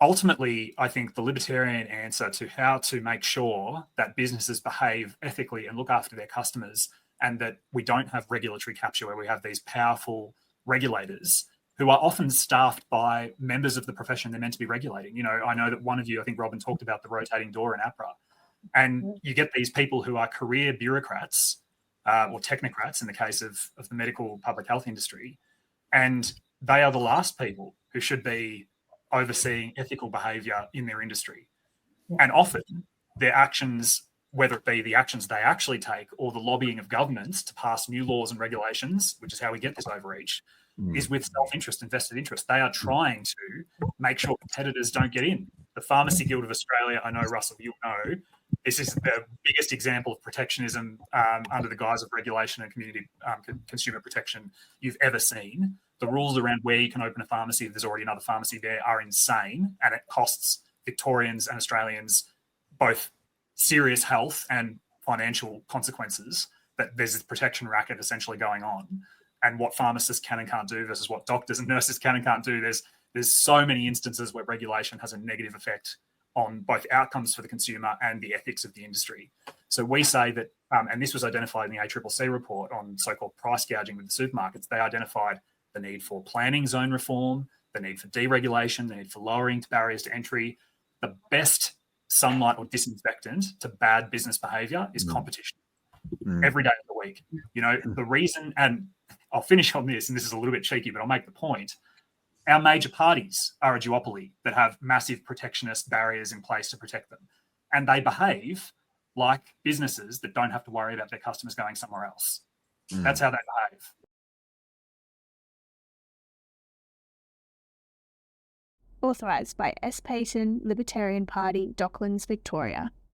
ultimately, I think the libertarian answer to how to make sure that businesses behave ethically and look after their customers, and that we don't have regulatory capture where we have these powerful regulators who are often staffed by members of the profession they're meant to be regulating. I know that one of you, I think Robin, talked about the rotating door in APRA. And you get these people who are career bureaucrats or technocrats in the case of the medical public health industry. And they are the last people who should be overseeing ethical behaviour in their industry. And often their actions, whether it be the actions they actually take or the lobbying of governments to pass new laws and regulations, which is how we get this overreach, is with self-interest and vested interest. They are trying to make sure competitors don't get in. The Pharmacy Guild of Australia, I know, Russell, you'll know, this is the biggest example of protectionism under the guise of regulation and community consumer protection you've ever seen. The rules around where you can open a pharmacy if there's already another pharmacy there are insane, and it costs Victorians and Australians both serious health and financial consequences. That there's this protection racket essentially going on, and what pharmacists can and can't do versus what doctors and nurses can and can't do. There's so many instances where regulation has a negative effect on both outcomes for the consumer and the ethics of the industry. So we say that, and this was identified in the ACCC report on so-called price gouging with the supermarkets, they identified the need for planning zone reform, the need for deregulation, the need for lowering barriers to entry. The best sunlight or disinfectant to bad business behaviour is competition. Every day of the week. The reason, and I'll finish on this, and this is a little bit cheeky, but I'll make the point. Our major parties are a duopoly that have massive protectionist barriers in place to protect them. And they behave like businesses that don't have to worry about their customers going somewhere else. That's how they behave. Authorised by S. Payton, Libertarian Party, Docklands, Victoria.